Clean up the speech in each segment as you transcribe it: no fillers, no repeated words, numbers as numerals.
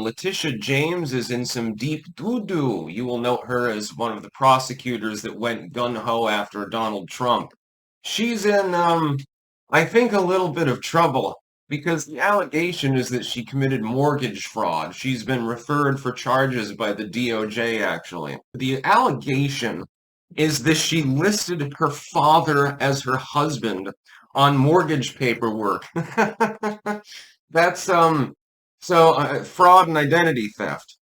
Latisha James is in some deep doo-doo. You will note her as one of the prosecutors that went gung-ho after Donald Trump. She's in, I think a little bit of trouble because the allegation is that she committed mortgage fraud. She's been referred for charges by the DOJ, actually. The allegation is that she listed her father as her husband on mortgage paperwork. That's, fraud and identity theft.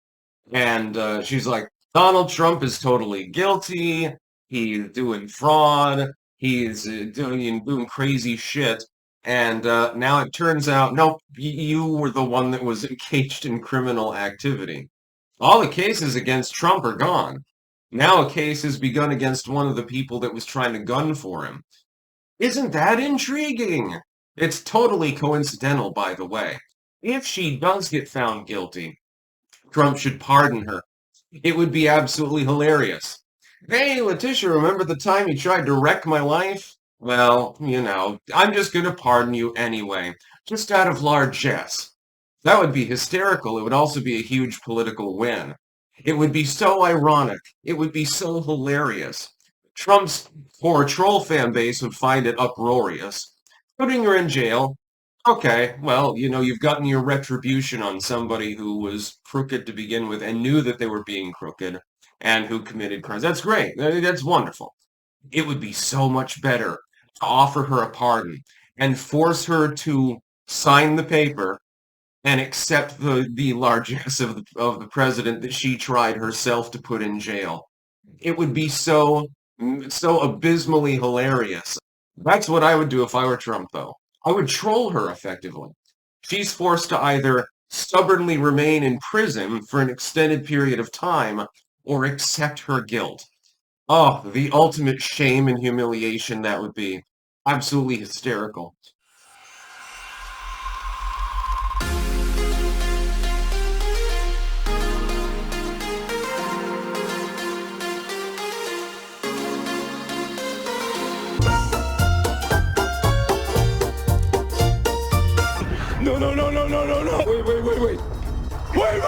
And she's like, Donald Trump is totally guilty. He's doing fraud. He's doing crazy shit. And now it turns out, nope, you were the one that was engaged in criminal activity. All the cases against Trump are gone. Now a case has begun against one of the people that was trying to gun for him. Isn't that intriguing? It's totally coincidental, by the way. If she does get found guilty, Trump should pardon her. It would be absolutely hilarious. Hey, Latisha, remember the time you tried to wreck my life? Well, I'm just going to pardon you anyway, just out of largesse. That would be hysterical. It would also be a huge political win. It would be so ironic. It would be so hilarious. Trump's poor troll fan base would find it uproarious. Putting her in jail, okay, well, you've gotten your retribution on somebody who was crooked to begin with and knew that they were being crooked and who committed crimes. That's great. That's wonderful. It would be so much better to offer her a pardon and force her to sign the paper and accept the largesse of the president that she tried herself to put in jail. It would be so abysmally hilarious. That's what I would do if I were Trump, though. I would troll her effectively. She's forced to either stubbornly remain in prison for an extended period of time or accept her guilt. Oh, the ultimate shame and humiliation that would be. Absolutely hysterical. No. Wait. Wait.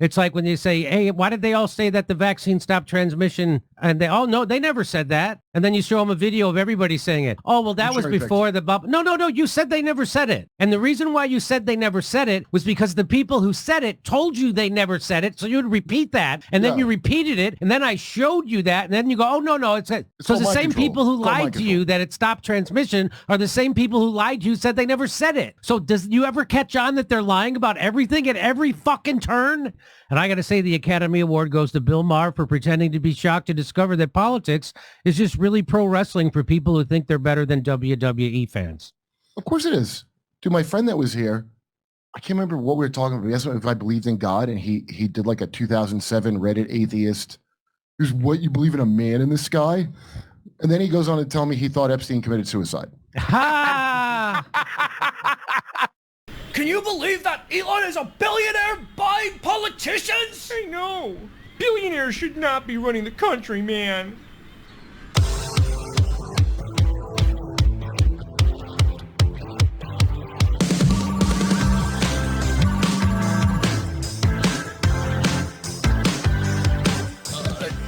It's like when you say, hey, why did they all say that the vaccine stopped transmission? And they all know they never said that. And then you show them a video of everybody saying it. Oh, well, that was before the bubble. No. You said they never said it. And the reason why you said they never said it was because the people who said it told you they never said it. So you'd repeat that. And then you repeated it. And then I showed you that. And then you go, oh, no. So the same people who lied to you that it stopped transmission are the same people who lied to you said they never said it. So does you ever catch on that they're lying about everything at every fucking turn? And I got to say the Academy Award goes to Bill Maher for pretending to be shocked to discover that politics is just really pro wrestling for people who think they're better than WWE fans. Of course it is. Dude, my friend that was here, I can't remember what we were talking about. He asked me if I believed in God, and he did like a 2007 Reddit atheist. Here's what, you believe in a man in the sky? And then he goes on to tell me he thought Epstein committed suicide. Ha! Can you believe that Elon is a billionaire buying politicians? I know. Billionaires should not be running the country, man.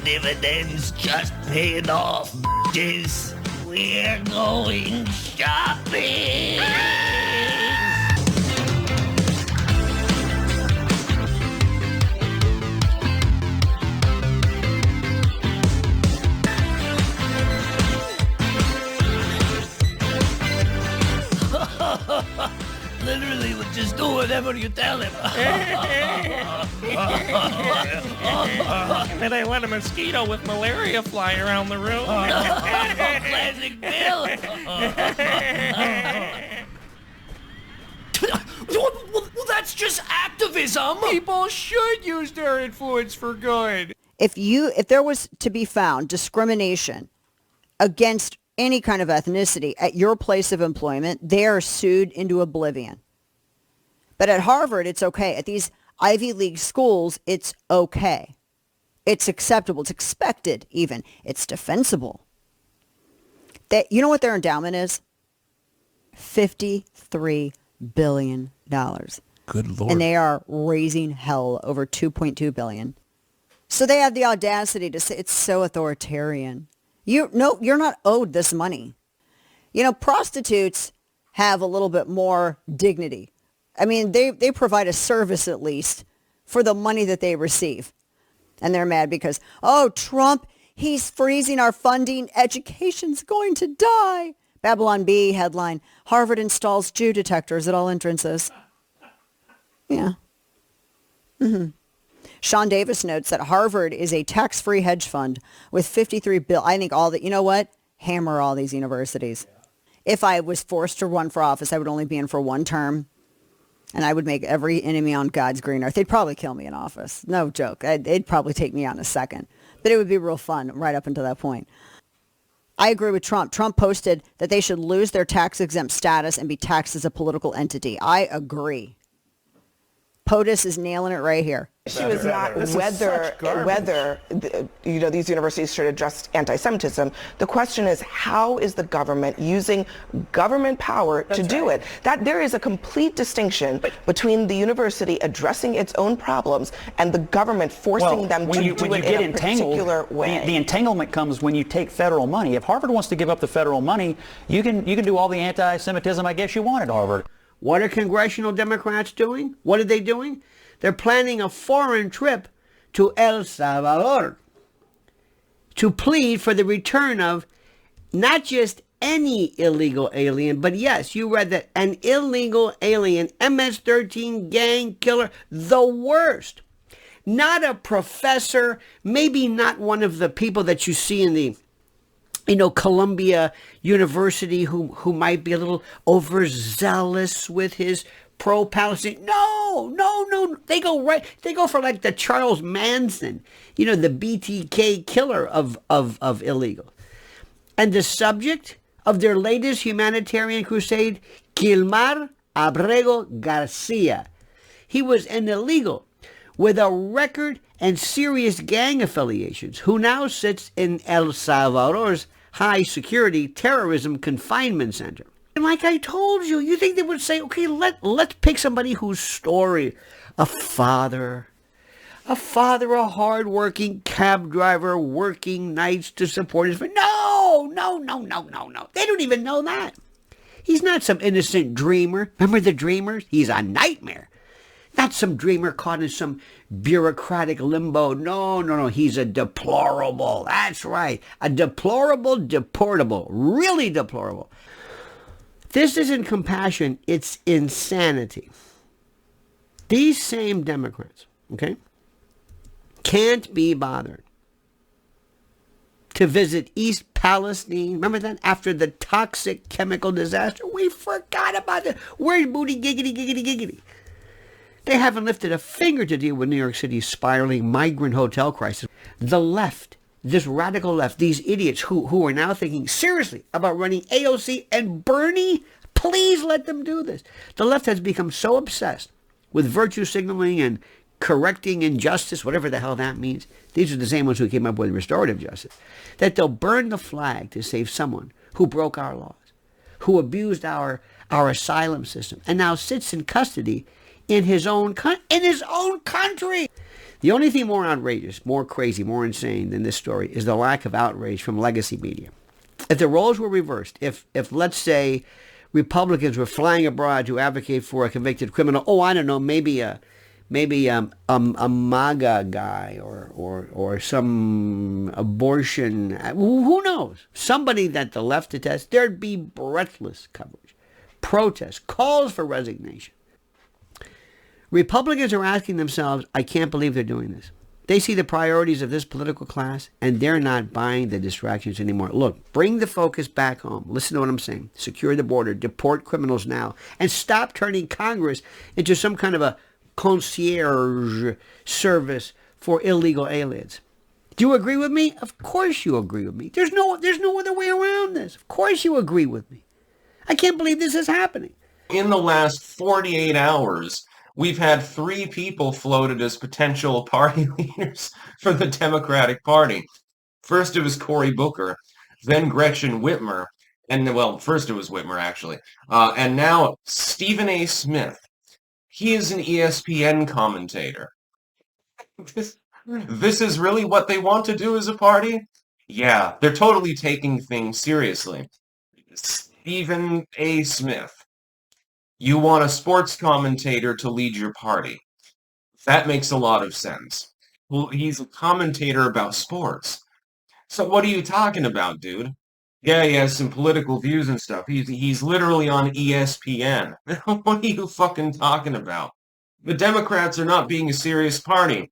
Dividends just paid off, bitches. We're going shopping. Literally would just do whatever you tell him. And then I let a mosquito with malaria fly around the room. Classic Bill. Well, that's just activism. People should use their influence for good. If there was to be found discrimination against any kind of ethnicity at your place of employment, they are sued into oblivion. But at Harvard, it's okay. At these Ivy League schools, it's okay. It's acceptable. It's expected even. It's defensible. You know what their endowment is? $53 billion. Good Lord. And they are raising hell over $2.2 billion. So they have the audacity to say it's so authoritarian. You're not owed this money. Prostitutes have a little bit more dignity. I mean, they provide a service at least for the money that they receive. And they're mad because, Trump, he's freezing our funding. Education's going to die. Babylon Bee headline, Harvard installs Jew detectors at all entrances. Yeah. Mm-hmm. Sean Davis notes that Harvard is a tax-free hedge fund with 53 billion. I think you know what? Hammer all these universities. If I was forced to run for office, I would only be in for one term. And I would make every enemy on God's green earth. They'd probably kill me in office. No joke. They'd probably take me out in a second. But it would be real fun right up until that point. I agree with Trump. Trump posted that they should lose their tax-exempt status and be taxed as a political entity. I agree. POTUS is nailing it right here. She was not whether these universities should address anti-Semitism. The question is, how is the government using government power to do it? That there is a complete distinction between the university addressing its own problems and the government forcing them to do it in a particular way. The entanglement comes when you take federal money. If Harvard wants to give up the federal money, you can do all the anti-Semitism I guess you want at Harvard. What are congressional Democrats doing? What are they doing? They're planning a foreign trip to El Salvador to plead for the return of not just any illegal alien, but yes, you read that, an illegal alien, MS-13 gang killer, the worst. Not a professor, maybe not one of the people that you see in the Columbia University who might be a little overzealous with his pro-Palestine. No. They go for like the Charles Manson, the BTK killer of illegal. And the subject of their latest humanitarian crusade, Gilmar Abrego Garcia. He was an illegal with a record and serious gang affiliations who now sits in El Salvador's high-security terrorism confinement center. And like I told you, you think they would say, okay, let's pick somebody whose story, a father, a hard-working cab driver working nights to support his family. No. They don't even know that. He's not some innocent dreamer. Remember the dreamers? He's a nightmare. Not some dreamer caught in some bureaucratic limbo. No. He's a deplorable. That's right. A deplorable, deportable. Really deplorable. This isn't compassion. It's insanity. These same Democrats, okay, can't be bothered to visit East Palestine. Remember that? After the toxic chemical disaster? We forgot about it. Where's booty giggity? They haven't lifted a finger to deal with New York City's spiraling migrant hotel crisis. The left, this radical left, these idiots who are now thinking seriously about running AOC and Bernie, please let them do this. The left has become so obsessed with virtue signaling and correcting injustice, whatever the hell that means. These are the same ones who came up with restorative justice. That they'll burn the flag to save someone who broke our laws, who abused our asylum system, and now sits in custody in his own country. The only thing more outrageous, more crazy, more insane than this story is the lack of outrage from legacy media. If the roles were reversed, if let's say Republicans were flying abroad to advocate for a convicted criminal, I don't know, maybe a MAGA guy or some abortion, who knows? Somebody that the left detests, there'd be breathless coverage, protests, calls for resignation. Republicans are asking themselves, I can't believe they're doing this. They see the priorities of this political class, and they're not buying the distractions anymore. Look, bring the focus back home. Listen to what I'm saying. Secure the border, deport criminals now, and stop turning Congress into some kind of a concierge service for illegal aliens. Do you agree with me? Of course you agree with me. There's no other way around this. Of course you agree with me. I can't believe this is happening. In the last 48 hours, we've had 3 people floated as potential party leaders for the Democratic Party. First it was Cory Booker, then Gretchen Whitmer, and well, first it was Whitmer actually, and now Stephen A. Smith. He is an ESPN commentator. This is really what they want to do as a party? Yeah, they're totally taking things seriously. Stephen A. Smith. You want a sports commentator to lead your party. That makes a lot of sense. Well, he's a commentator about sports. So what are you talking about, dude? Yeah, he has some political views and stuff. He's literally on ESPN. What are you fucking talking about? The Democrats are not being a serious party.